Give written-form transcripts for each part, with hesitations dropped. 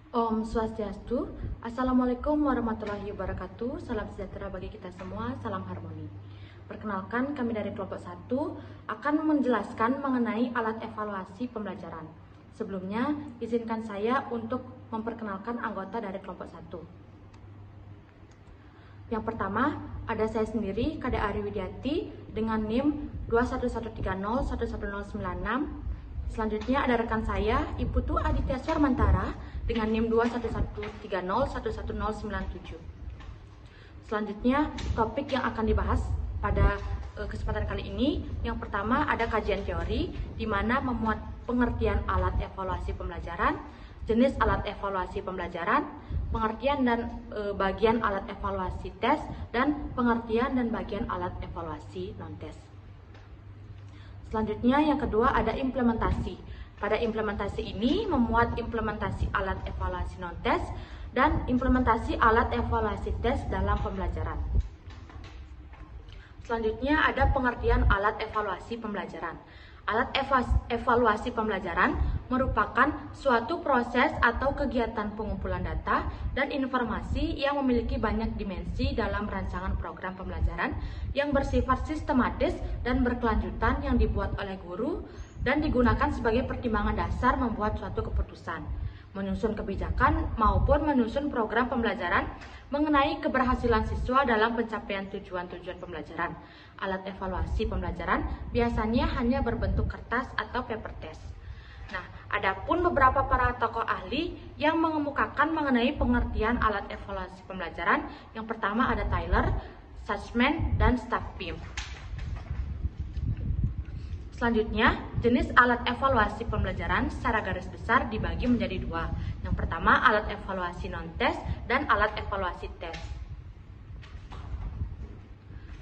Om Swastiastu, Assalamualaikum warahmatullahi wabarakatuh. Salam sejahtera bagi kita semua, salam harmoni. Perkenalkan, kami dari kelompok 1 akan menjelaskan mengenai alat evaluasi pembelajaran. Sebelumnya, izinkan saya untuk memperkenalkan anggota dari kelompok 1. Yang pertama, ada saya sendiri, Kade Ari Widiati, dengan NIM 211301196. Selanjutnya ada rekan saya, Iputu Aditya Syarmantara, dengan NIM 21130111097. Selanjutnya, topik yang akan dibahas pada kesempatan kali ini, yang pertama ada kajian teori, di mana memuat pengertian alat evaluasi pembelajaran, jenis alat evaluasi pembelajaran, pengertian dan bagian alat evaluasi tes, dan pengertian dan bagian alat evaluasi non-tes. Selanjutnya yang kedua ada implementasi. Pada implementasi ini memuat implementasi alat evaluasi non-tes dan implementasi alat evaluasi tes dalam pembelajaran. Selanjutnya ada pengertian alat evaluasi pembelajaran. Alat evaluasi pembelajaran merupakan suatu proses atau kegiatan pengumpulan data dan informasi yang memiliki banyak dimensi dalam rancangan program pembelajaran yang bersifat sistematis dan berkelanjutan yang dibuat oleh guru dan digunakan sebagai pertimbangan dasar membuat suatu keputusan, menyusun kebijakan maupun menyusun program pembelajaran mengenai keberhasilan siswa dalam pencapaian tujuan-tujuan pembelajaran. Alat evaluasi pembelajaran biasanya hanya berbentuk kertas atau paper test. Nah, adapun beberapa para tokoh ahli yang mengemukakan mengenai pengertian alat evaluasi pembelajaran. Yang pertama ada Tyler, Sussman, dan Staffim. Selanjutnya, jenis alat evaluasi pembelajaran secara garis besar dibagi menjadi dua. Yang pertama, alat evaluasi non-tes dan alat evaluasi tes.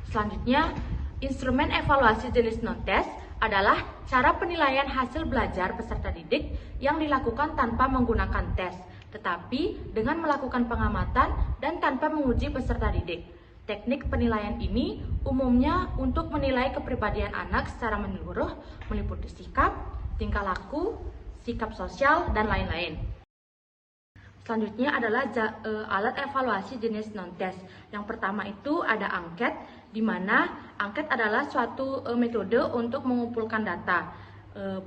Selanjutnya, instrumen evaluasi jenis non-tes adalah cara penilaian hasil belajar peserta didik yang dilakukan tanpa menggunakan tes, tetapi dengan melakukan pengamatan dan tanpa menguji peserta didik. Teknik penilaian ini umumnya untuk menilai kepribadian anak secara menyeluruh, meliputi sikap, tingkah laku, sikap sosial, dan lain-lain. Selanjutnya adalah alat evaluasi jenis non-tes. Yang pertama itu ada angket, di mana angket adalah suatu metode untuk mengumpulkan data.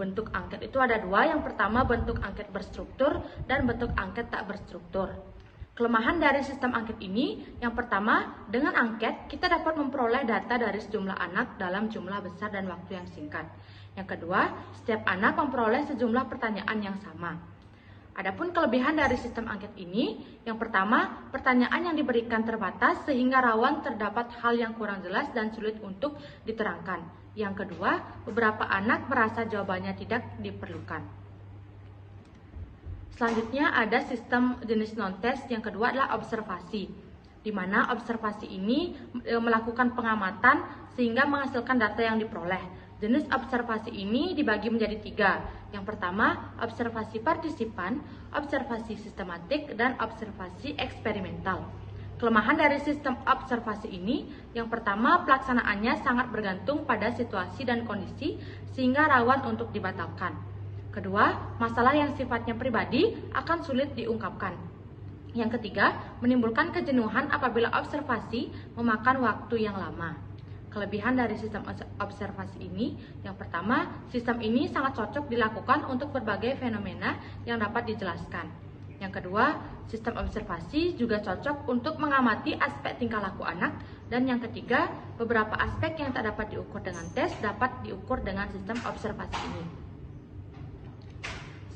Bentuk angket itu ada dua. Yang pertama bentuk angket berstruktur dan bentuk angket tak berstruktur. Kelemahan dari sistem angket ini, yang pertama, dengan angket kita dapat memperoleh data dari sejumlah anak dalam jumlah besar dan waktu yang singkat. Yang kedua, setiap anak memperoleh sejumlah pertanyaan yang sama. Adapun kelebihan dari sistem angket ini, yang pertama, pertanyaan yang diberikan terbatas sehingga rawan terdapat hal yang kurang jelas dan sulit untuk diterangkan. Yang kedua, beberapa anak merasa jawabannya tidak diperlukan. Selanjutnya ada sistem jenis non-tes. Yang kedua adalah observasi, di mana observasi ini melakukan pengamatan sehingga menghasilkan data yang diperoleh. Jenis observasi ini dibagi menjadi tiga. Yang pertama, observasi partisipan, observasi sistematik, dan observasi eksperimental. Kelemahan dari sistem observasi ini, yang pertama, pelaksanaannya sangat bergantung pada situasi dan kondisi sehingga rawan untuk dibatalkan. Kedua, masalah yang sifatnya pribadi akan sulit diungkapkan. Yang ketiga, menimbulkan kejenuhan apabila observasi memakan waktu yang lama. Kelebihan dari sistem observasi ini, yang pertama, sistem ini sangat cocok dilakukan untuk berbagai fenomena yang dapat dijelaskan. Yang kedua, sistem observasi juga cocok untuk mengamati aspek tingkah laku anak. Dan yang ketiga, beberapa aspek yang tak dapat diukur dengan tes dapat diukur dengan sistem observasi ini.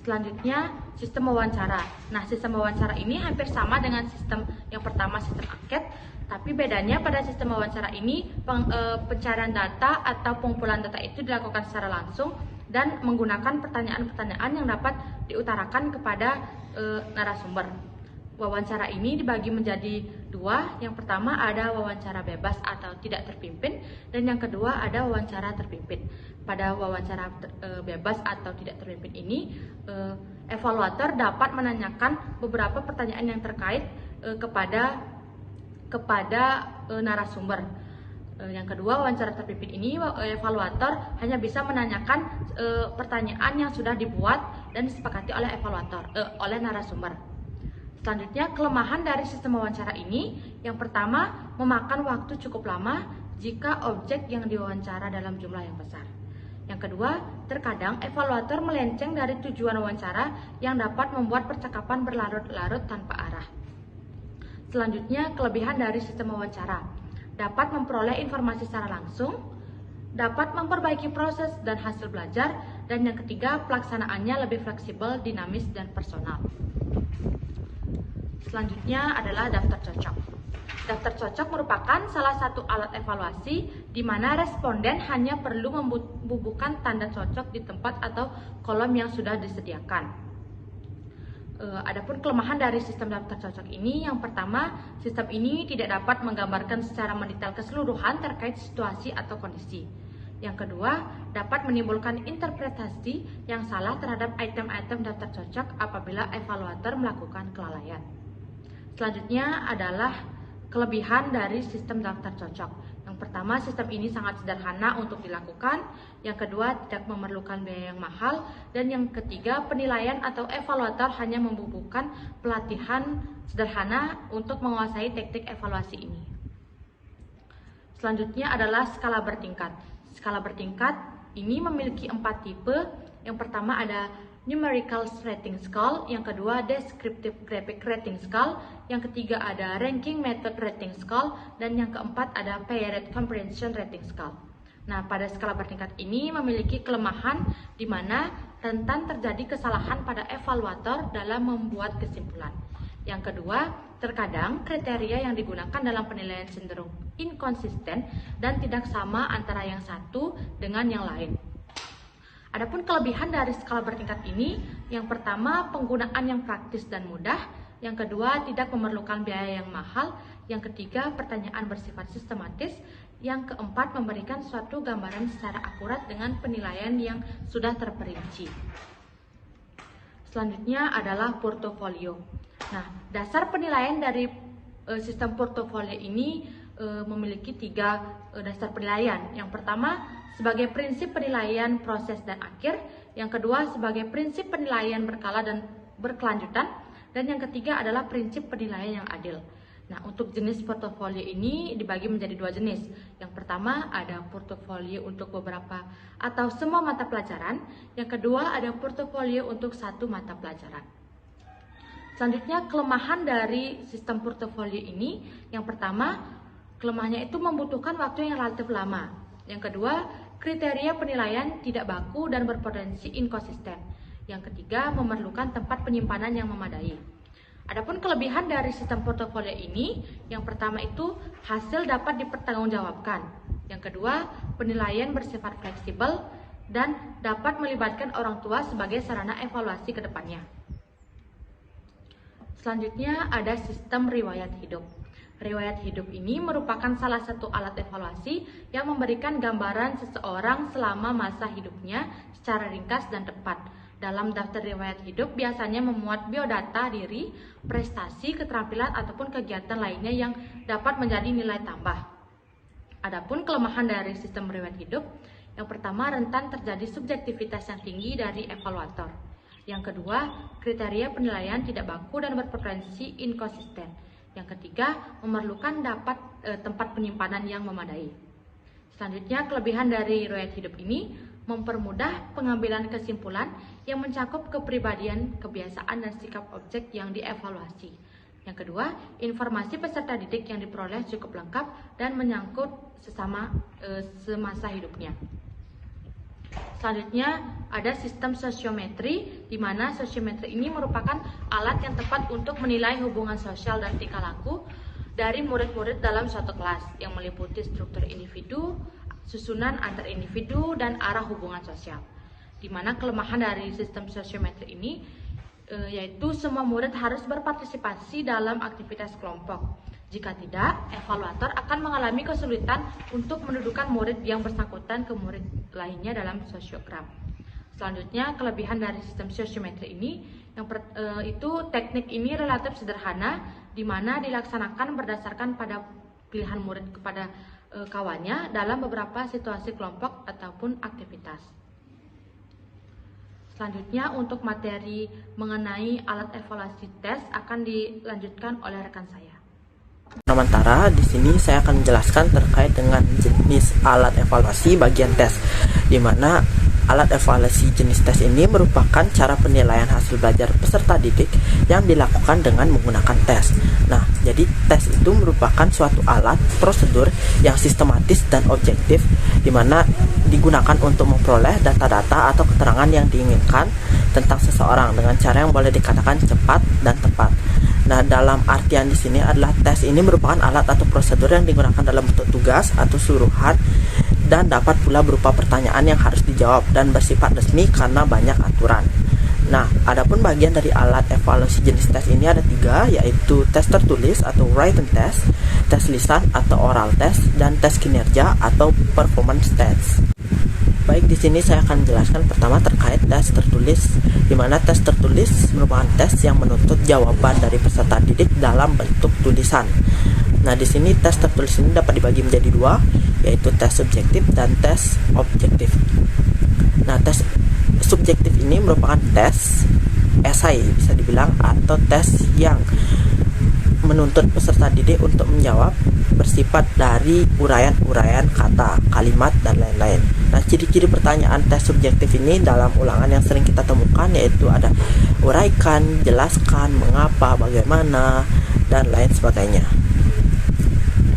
Selanjutnya, sistem wawancara. Nah, sistem wawancara ini hampir sama dengan sistem yang pertama, sistem angket. Tapi bedanya pada sistem wawancara ini, pencarian data atau pengumpulan data itu dilakukan secara langsung dan menggunakan pertanyaan-pertanyaan yang dapat diutarakan kepada narasumber. Wawancara ini dibagi menjadi dua. Yang pertama ada wawancara bebas atau tidak terpimpin, dan yang kedua ada wawancara terpimpin. Pada wawancara bebas atau tidak terpimpin ini, evaluator dapat menanyakan beberapa pertanyaan yang terkait kepada narasumber. Yang kedua, wawancara terpimpin ini, evaluator hanya bisa menanyakan pertanyaan yang sudah dibuat dan disepakati oleh narasumber. Selanjutnya, kelemahan dari sistem wawancara ini, yang pertama, memakan waktu cukup lama jika objek yang diwawancara dalam jumlah yang besar. Yang kedua, terkadang evaluator melenceng dari tujuan wawancara yang dapat membuat percakapan berlarut-larut tanpa arah. Selanjutnya, kelebihan dari sistem wawancara, dapat memperoleh informasi secara langsung, dapat memperbaiki proses dan hasil belajar, dan yang ketiga, pelaksanaannya lebih fleksibel, dinamis, dan personal. Selanjutnya adalah daftar cocok. Daftar cocok merupakan salah satu alat evaluasi di mana responden hanya perlu membubuhkan tanda cocok di tempat atau kolom yang sudah disediakan. Adapun kelemahan dari sistem daftar cocok ini, yang pertama, sistem ini tidak dapat menggambarkan secara mendetail keseluruhan terkait situasi atau kondisi. Yang kedua, dapat menimbulkan interpretasi yang salah terhadap item-item daftar cocok apabila evaluator melakukan kelalaian. Selanjutnya adalah kelebihan dari sistem daftar cocok. Yang pertama, sistem ini sangat sederhana untuk dilakukan. Yang kedua, tidak memerlukan biaya yang mahal. Dan yang ketiga, penilaian atau evaluator hanya membubuhkan pelatihan sederhana untuk menguasai teknik evaluasi ini. Selanjutnya adalah skala bertingkat. Skala bertingkat ini memiliki 4 tipe. Yang pertama ada numerical rating scale, yang kedua descriptive graphic rating scale, yang ketiga ada ranking method rating scale, dan yang keempat ada paired comprehension rating scale. Nah, pada skala bertingkat ini memiliki kelemahan di mana rentan terjadi kesalahan pada evaluator dalam membuat kesimpulan. Yang kedua, terkadang kriteria yang digunakan dalam penilaian cenderung inkonsisten dan tidak sama antara yang satu dengan yang lain. Adapun kelebihan dari skala bertingkat ini, yang pertama, penggunaan yang praktis dan mudah. Yang kedua, tidak memerlukan biaya yang mahal. Yang ketiga, pertanyaan bersifat sistematis. Yang keempat, memberikan suatu gambaran secara akurat dengan penilaian yang sudah terperinci. Selanjutnya adalah portofolio. Nah, dasar penilaian dari sistem portofolio ini memiliki 3 dasar penilaian. Yang pertama, sebagai prinsip penilaian proses dan akhir. Yang kedua, sebagai prinsip penilaian berkala dan berkelanjutan. Dan yang ketiga adalah prinsip penilaian yang adil. Nah, untuk jenis portofolio ini dibagi menjadi 2 jenis. Yang pertama ada portofolio untuk beberapa atau semua mata pelajaran. Yang kedua ada portofolio untuk 1 mata pelajaran. Selanjutnya, kelemahan dari sistem portofolio ini. Yang pertama, kelemahannya itu membutuhkan waktu yang relatif lama. Yang kedua, kriteria penilaian tidak baku dan berpotensi inkonsisten. Yang ketiga, memerlukan tempat penyimpanan yang memadai. Adapun kelebihan dari sistem portofolio ini, yang pertama itu hasil dapat dipertanggungjawabkan. Yang kedua, penilaian bersifat fleksibel dan dapat melibatkan orang tua sebagai sarana evaluasi ke depannya. Selanjutnya ada sistem riwayat hidup. Riwayat hidup ini merupakan salah satu alat evaluasi yang memberikan gambaran seseorang selama masa hidupnya secara ringkas dan tepat. Dalam daftar riwayat hidup biasanya memuat biodata diri, prestasi, keterampilan, ataupun kegiatan lainnya yang dapat menjadi nilai tambah. Adapun kelemahan dari sistem riwayat hidup, yang pertama rentan terjadi subjektivitas yang tinggi dari evaluator. Yang kedua, kriteria penilaian tidak baku dan berpotensi inkonsisten. Yang ketiga, memerlukan tempat penyimpanan yang memadai. Selanjutnya, kelebihan dari riwayat hidup ini mempermudah pengambilan kesimpulan yang mencakup kepribadian, kebiasaan, dan sikap objek yang dievaluasi. Yang kedua, informasi peserta didik yang diperoleh cukup lengkap dan menyangkut semasa hidupnya. Selanjutnya ada sistem sosiometri, di mana sosiometri ini merupakan alat yang tepat untuk menilai hubungan sosial dan tingkah laku dari murid-murid dalam suatu kelas yang meliputi struktur individu, susunan antar individu, dan arah hubungan sosial. Di mana kelemahan dari sistem sosiometri ini yaitu semua murid harus berpartisipasi dalam aktivitas kelompok. Jika tidak, evaluator akan mengalami kesulitan untuk mendudukan murid yang bersangkutan ke murid lainnya dalam sosiogram. Selanjutnya, kelebihan dari sistem sosiometri ini, itu teknik ini relatif sederhana, di mana dilaksanakan berdasarkan pada pilihan murid kepada kawannya dalam beberapa situasi kelompok ataupun aktivitas. Selanjutnya untuk materi mengenai alat evaluasi tes akan dilanjutkan oleh rekan saya. Sementara di sini saya akan menjelaskan terkait dengan jenis alat evaluasi bagian tes, di mana alat evaluasi jenis tes ini merupakan cara penilaian hasil belajar peserta didik yang dilakukan dengan menggunakan tes. Nah, jadi tes itu merupakan suatu alat prosedur yang sistematis dan objektif, di mana digunakan untuk memperoleh data-data atau keterangan yang diinginkan tentang seseorang dengan cara yang boleh dikatakan cepat dan tepat. Nah, dalam artian di sini adalah tes ini merupakan alat atau prosedur yang digunakan dalam bentuk tugas atau suruhan dan dapat pula berupa pertanyaan yang harus dijawab dan bersifat resmi karena banyak aturan. Nah, adapun bagian dari alat evaluasi jenis tes ini ada 3, yaitu tes tertulis atau written test, tes lisan atau oral test, dan tes kinerja atau performance test. Baik, di sini saya akan menjelaskan pertama terkait tes tertulis, di mana tes tertulis merupakan tes yang menuntut jawaban dari peserta didik dalam bentuk tulisan. Nah, di sini tes tertulis ini dapat dibagi menjadi 2, yaitu tes subjektif dan tes objektif. Nah, tes subjektif ini merupakan tes esai bisa dibilang, atau tes yang menuntut peserta didik untuk menjawab bersifat dari uraian-uraian kata, kalimat, dan lain-lain. Nah, ciri-ciri pertanyaan tes subjektif ini dalam ulangan yang sering kita temukan yaitu ada uraikan, jelaskan, mengapa, bagaimana, dan lain sebagainya.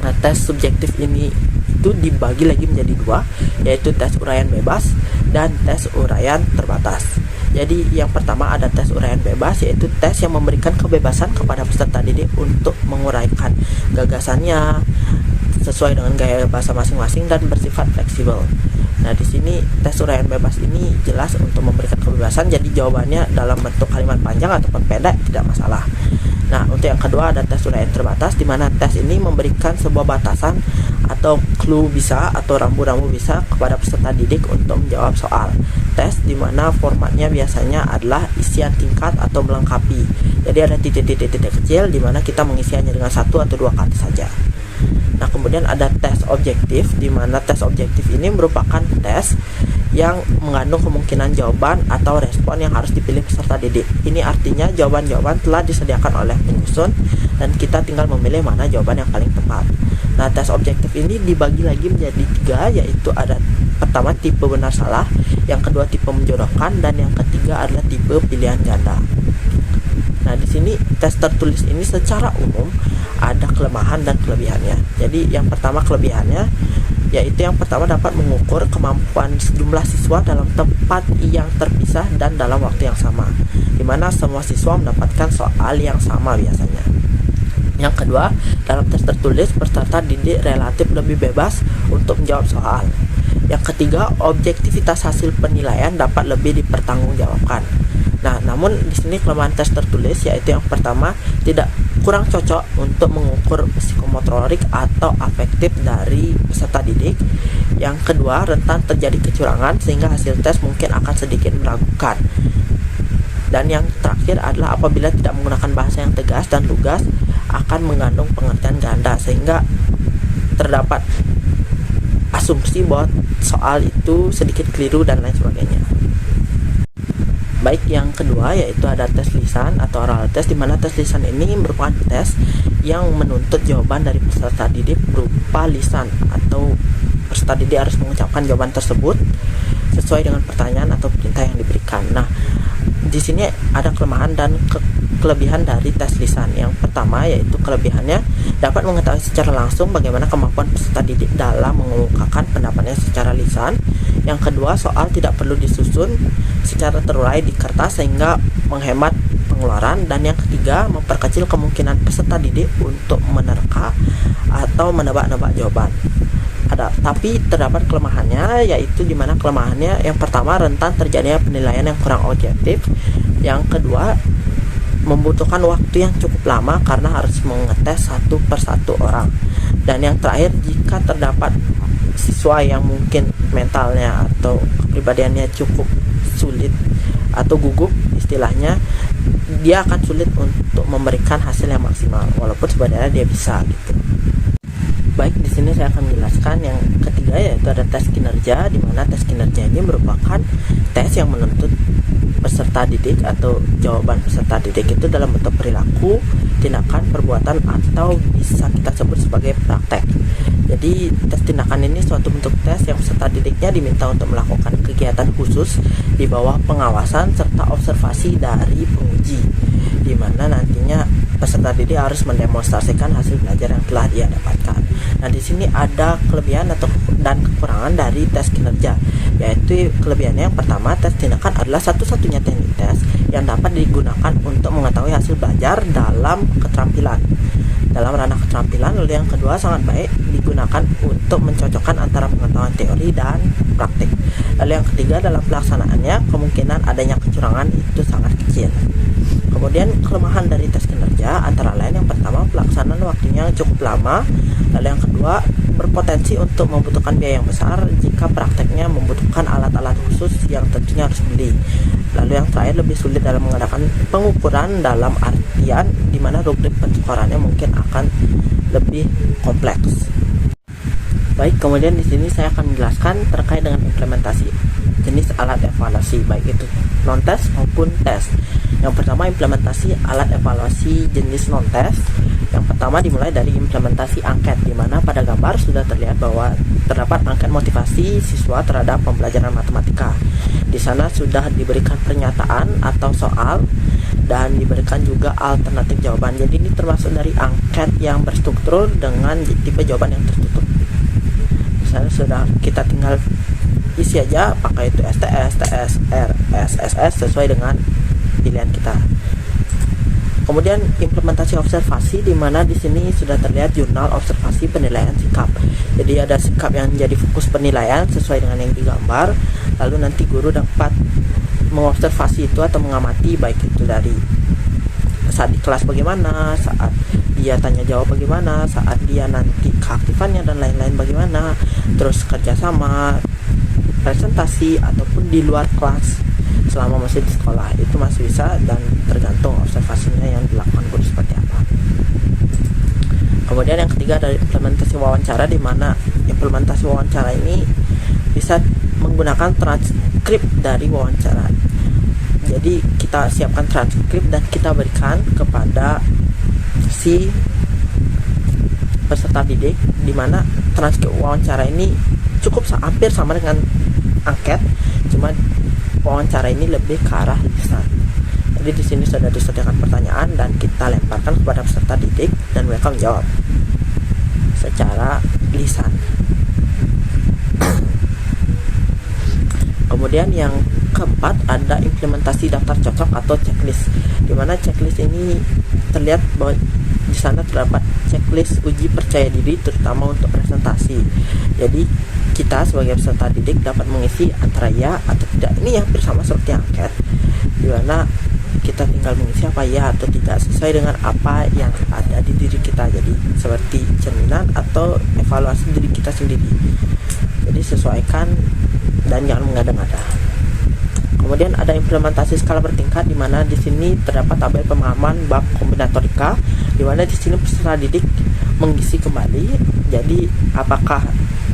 Nah, tes subjektif ini itu dibagi lagi menjadi 2, yaitu tes uraian bebas dan tes uraian terbatas. Jadi yang pertama ada tes uraian bebas, yaitu tes yang memberikan kebebasan kepada peserta didik untuk menguraikan gagasannya sesuai dengan gaya bahasa masing-masing dan bersifat fleksibel. Nah, di sini tes uraian bebas ini jelas untuk memberikan kebebasan, jadi jawabannya dalam bentuk kalimat panjang ataupun pendek tidak masalah. Nah, untuk yang kedua ada tes uraian terbatas, di mana tes ini memberikan sebuah batasan atau clue bisa atau rambu-rambu bisa kepada peserta didik untuk menjawab soal tes, di mana formatnya biasanya adalah isian tingkat atau melengkapi. Jadi ada titik-titik kecil di mana kita mengisiannya dengan 1 atau 2 kata saja. Nah, kemudian ada tes objektif, di mana tes objektif ini merupakan tes yang mengandung kemungkinan jawaban atau respon yang harus dipilih peserta didik. Ini artinya jawaban-jawaban telah disediakan oleh penyusun dan kita tinggal memilih mana jawaban yang paling tepat. Nah, tes objektif ini dibagi lagi menjadi 3, yaitu ada pertama tipe benar salah, yang kedua tipe menjodohkan, dan yang ketiga adalah tipe pilihan ganda. Nah, di sini tes tertulis ini secara umum ada kelemahan dan kelebihannya. Jadi yang pertama kelebihannya yaitu yang pertama dapat mengukur kemampuan sejumlah siswa dalam tempat yang terpisah dan dalam waktu yang sama, di mana semua siswa mendapatkan soal yang sama biasanya. Yang kedua, dalam tes tertulis peserta didik relatif lebih bebas untuk menjawab soal. Yang ketiga, objektivitas hasil penilaian dapat lebih dipertanggungjawabkan. Nah, namun di sini kelemahan tes tertulis yaitu yang pertama tidak kurang cocok untuk mengukur psikomotorik atau afektif dari peserta didik. Yang kedua, rentan terjadi kecurangan sehingga hasil tes mungkin akan sedikit meragukan. Dan yang terakhir adalah apabila tidak menggunakan bahasa yang tegas dan lugas akan mengandung pengertian ganda sehingga terdapat asumsi bahwa soal itu sedikit keliru dan lain sebagainya. Baik, yang kedua yaitu ada tes lisan atau oral test, di mana tes lisan ini merupakan tes yang menuntut jawaban dari peserta didik berupa lisan atau peserta didik harus mengucapkan jawaban tersebut sesuai dengan pertanyaan atau perintah yang diberikan. Nah, di sini ada kelemahan dan kelebihan dari tes lisan. Yang pertama yaitu kelebihannya dapat mengetahui secara langsung bagaimana kemampuan peserta didik dalam mengungkapkan pendapatnya secara lisan. Yang kedua, soal tidak perlu disusun secara terurai di kertas sehingga menghemat pengeluaran. Dan yang ketiga, memperkecil kemungkinan peserta didik untuk menerka atau menebak-nebak jawaban. Tapi terdapat kelemahannya, yaitu dimana kelemahannya yang pertama rentan terjadinya penilaian yang kurang objektif. Yang kedua, membutuhkan waktu yang cukup lama karena harus mengetes satu persatu orang. Dan yang terakhir, jika terdapat siswa yang mungkin mentalnya atau kepribadiannya cukup sulit atau gugup istilahnya, dia akan sulit untuk memberikan hasil yang maksimal walaupun sebenarnya dia bisa gitu. Baik, di sini saya akan menjelaskan yang ketiga yaitu ada tes kinerja, di mana tes kinerja ini merupakan tes yang menuntut peserta didik atau jawaban peserta didik itu dalam bentuk perilaku, tindakan, perbuatan, atau bisa kita sebut sebagai praktek. Jadi tes tindakan ini suatu bentuk tes yang peserta didiknya diminta untuk melakukan kegiatan khusus di bawah pengawasan serta observasi dari penguji, di mana nantinya peserta didik harus mendemonstrasikan hasil belajar yang telah dia dapatkan. Nah, di sini ada kelebihan dan kekurangan dari tes kinerja, yaitu kelebihannya yang pertama, tes tindakan adalah satu-satunya teknik tes yang dapat digunakan untuk mengetahui hasil belajar dalam ranah keterampilan. Lalu yang kedua, sangat baik digunakan untuk mencocokkan antara pengetahuan teori dan praktik. Lalu yang ketiga, dalam pelaksanaannya kemungkinan adanya kecurangan itu sangat kecil. Kemudian kelemahan dari tes kinerja antara lain, yang pertama, pelaksanaan waktunya cukup lama. Lalu yang kedua, berpotensi untuk membutuhkan biaya yang besar jika prakteknya membutuhkan alat-alat khusus yang tentunya harus beli. Lalu yang terakhir, lebih sulit dalam mengadakan pengukuran dalam artian di mana rubrik pencukurannya mungkin akan lebih kompleks. Baik, kemudian di sini saya akan menjelaskan terkait dengan implementasi jenis alat evaluasi, baik itu non-tes maupun tes. Yang pertama, implementasi alat evaluasi jenis non-tes. Yang pertama dimulai dari implementasi angket, di mana pada gambar sudah terlihat bahwa terdapat angket motivasi siswa terhadap pembelajaran matematika. Di sana sudah diberikan pernyataan atau soal dan diberikan juga alternatif jawaban. Jadi ini termasuk dari angket yang berstruktur dengan tipe jawaban yang tertutup. Misalnya sudah kita tinggal isi aja, apakah itu STS, TS, R, SSS sesuai dengan pilihan kita. Kemudian implementasi observasi, di mana di sini sudah terlihat jurnal observasi penilaian sikap. Jadi ada sikap yang jadi fokus penilaian sesuai dengan yang digambar. Lalu nanti guru dapat mengobservasi itu atau mengamati, baik itu dari saat di kelas bagaimana, saat dia tanya jawab bagaimana, saat dia nanti keaktifannya dan lain-lain bagaimana, terus kerjasama, presentasi, ataupun di luar kelas selama masih di sekolah, itu masih bisa dan tergantung observasinya yang dilakukan guru seperti apa. Kemudian yang ketiga dari implementasi wawancara, di mana implementasi wawancara ini bisa menggunakan transkrip dari wawancara. Jadi kita siapkan transkrip dan kita berikan kepada si peserta didik, di mana transkrip wawancara ini cukup hampir sama dengan angket, cuma wawancara ini lebih ke arah lisan. Jadi di sini sudah disediakan pertanyaan dan kita lemparkan kepada peserta didik dan mereka menjawab secara lisan. Kemudian yang keempat ada implementasi daftar cocok atau checklist, di mana checklist ini terlihat bahwa di sana terdapat checklist uji percaya diri terutama untuk presentasi. Jadi kita sebagai peserta didik dapat mengisi antara ya atau tidak. Ini hampir sama seperti angket, di mana kita tinggal mengisi apa ya atau tidak sesuai dengan apa yang ada di diri kita. Jadi seperti cerminan atau evaluasi diri kita sendiri. Jadi sesuaikan dan jangan mengada-ngada. Kemudian ada implementasi skala bertingkat, di mana di sini terdapat tabel pemahaman bab kombinatorika, di mana di sini peserta didik mengisi kembali. Jadi apakah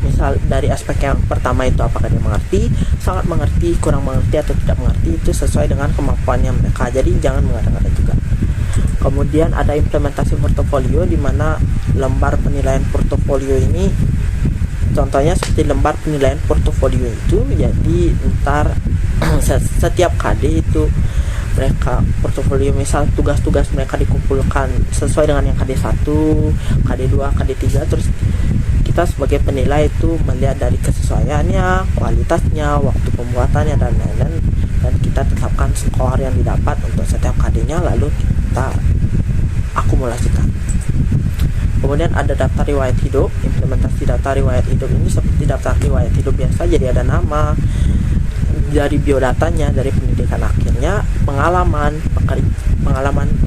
misal dari aspek yang pertama itu apakah dia mengerti, sangat mengerti, kurang mengerti atau tidak mengerti, itu sesuai dengan kemampuannya mereka. Jadi jangan mengada-ngada juga. Kemudian ada implementasi portofolio, di mana lembar penilaian portofolio ini contohnya seperti lembar penilaian portofolio itu. Jadi ntar setiap KD itu mereka portofolio, misal tugas-tugas mereka dikumpulkan sesuai dengan yang KD1, KD2, KD3, terus kita sebagai penilai itu melihat dari kesesuaiannya, kualitasnya, waktu pembuatannya dan lain-lain, dan kita tetapkan skor yang didapat untuk setiap KD-nya lalu kita akumulasikan. Kemudian ada daftar riwayat hidup. Implementasi daftar riwayat hidup ini seperti daftar riwayat hidup biasa, jadi ada nama, dari biodatanya, dari pendidikan akhirnya, pengalaman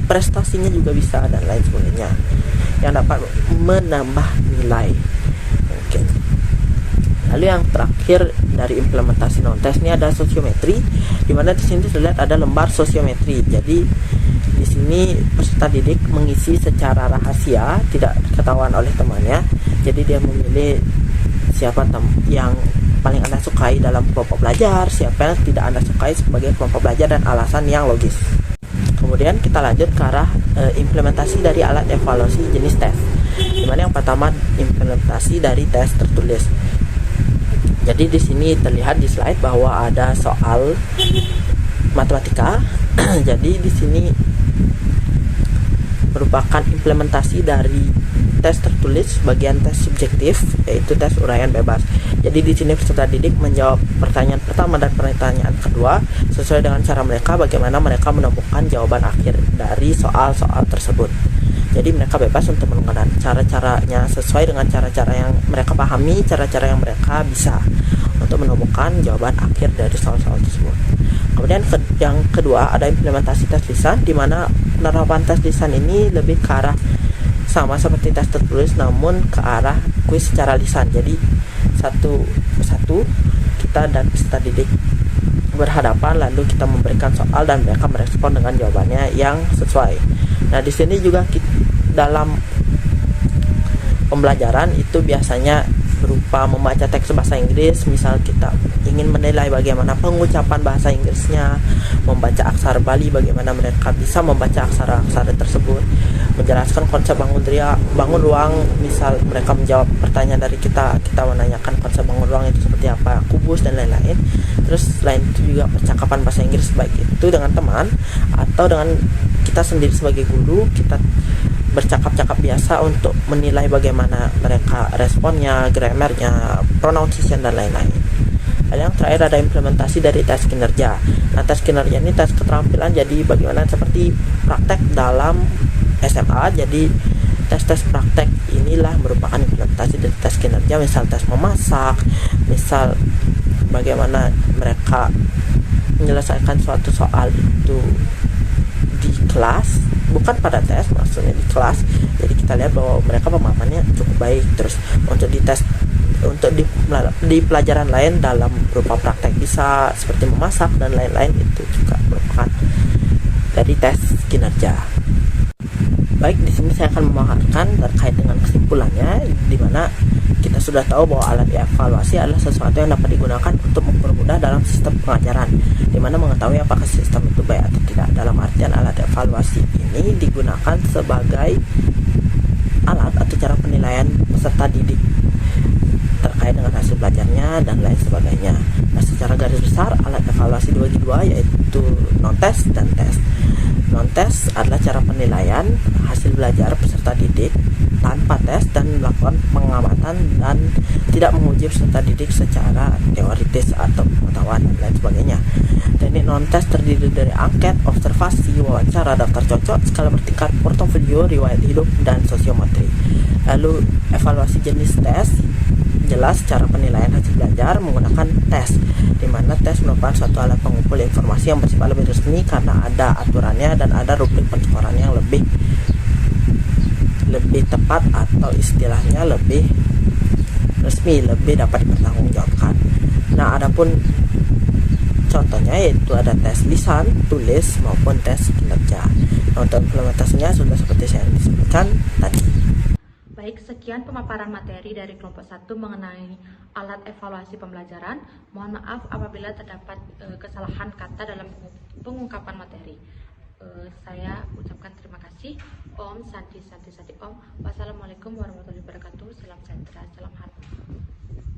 prestasinya juga bisa dan lain sebagainya yang dapat menambah nilai mungkin. Lalu yang terakhir dari implementasi non-tes ini ada sosiometri, di mana di sini terlihat ada lembar sosiometri. Jadi di sini peserta didik mengisi secara rahasia, tidak ketahuan oleh temannya. Jadi dia memilih siapa yang paling Anda sukai dalam kelompok belajar, siapa yang tidak Anda sukai sebagai kelompok belajar, dan alasan yang logis. Kemudian kita lanjut ke arah implementasi dari alat evaluasi jenis tes. Dimana yang pertama implementasi dari tes tertulis. Jadi di sini terlihat di slide bahwa ada soal matematika. Jadi di sini merupakan implementasi dari tes tertulis bagian tes subjektif, yaitu tes uraian bebas. Jadi di sini peserta didik menjawab pertanyaan pertama dan pertanyaan kedua sesuai dengan cara mereka, bagaimana mereka menemukan jawaban akhir dari soal-soal tersebut. Jadi mereka bebas untuk menggunakan cara-caranya sesuai dengan cara-cara yang mereka pahami, cara-cara yang mereka bisa untuk menemukan jawaban akhir dari soal-soal tersebut. Kemudian yang kedua ada implementasi tes lisan, di mana penerapan tes lisan ini lebih ke arah sama seperti tes tertulis namun ke arah kuis secara lisan. Jadi satu persatu kita dan peserta didik berhadapan, lalu kita memberikan soal dan mereka merespon dengan jawabannya yang sesuai. Nah di sini juga dalam pembelajaran itu biasanya berupa membaca teks bahasa Inggris. Misal kita ingin menilai bagaimana pengucapan bahasa Inggrisnya, membaca aksara Bali, bagaimana mereka bisa membaca aksara-aksara tersebut, menjelaskan konsep bangun ruang. Misal mereka menjawab pertanyaan dari kita menanyakan konsep bangun ruang itu seperti apa, kubus dan lain-lain. Terus selain itu juga percakapan bahasa Inggris, baik itu dengan teman atau dengan kita sendiri sebagai guru, kita bercakap-cakap biasa untuk menilai bagaimana mereka responnya, grammarnya, pronunciation dan lain-lain. Dan yang terakhir ada implementasi dari tes kinerja. Nah tes kinerja ini tes keterampilan, jadi bagaimana seperti praktek dalam SMA. Jadi tes-tes praktek inilah merupakan implementasi dari tes kinerja. Misal tes memasak, misal bagaimana mereka menyelesaikan suatu soal itu di kelas, bukan pada tes, maksudnya di kelas. Jadi kita lihat bahwa mereka pemahamannya cukup baik. Terus untuk dites untuk di pelajaran lain dalam berupa praktek bisa seperti memasak dan lain-lain, itu juga merupakan dari tes kinerja. Baik, di sini saya akan memaparkan terkait dengan kesimpulannya, di mana kita sudah tahu bahwa alat evaluasi adalah sesuatu yang dapat digunakan untuk mempermudah dalam sistem pengajaran, di mana mengetahui apakah sistem itu baik atau tidak. Dalam artian alat evaluasi ini digunakan sebagai alat atau cara penilaian peserta didik terkait dengan hasil belajarnya dan lain sebagainya. Nah, secara garis besar alat evaluasi dibagi dua, yaitu non-tes dan tes. Non-tes adalah cara penilaian hasil belajar peserta didik tanpa tes dan melakukan pengamatan dan tidak menguji peserta didik secara teoritis atau pengetahuan dan lain sebagainya. Teknik non-tes terdiri dari angket, observasi, wawancara, daftar cocok, skala bertingkat, portofolio, riwayat hidup, dan sosiometri. Lalu evaluasi jenis tes, jelas cara penilaian hasil belajar menggunakan tes, di mana tes merupakan suatu alat pengumpul informasi yang bersifat lebih resmi karena ada aturannya dan ada rubrik penskoran yang lebih tepat atau istilahnya lebih resmi, lebih dapat dipertanggungjawabkan. Nah, adapun contohnya yaitu ada tes lisan, tulis maupun tes kinerja. Nah, untuk implementasinya sudah seperti saya disebutkan tadi. Baik, sekian pemaparan materi dari kelompok 1 mengenai alat evaluasi pembelajaran. Mohon maaf apabila terdapat kesalahan kata dalam pengungkapan materi. Saya ucapkan terima kasih. Om Santi Santi Santi Om. Wassalamualaikum warahmatullahi wabarakatuh. Salam sejahtera, salam harmoni.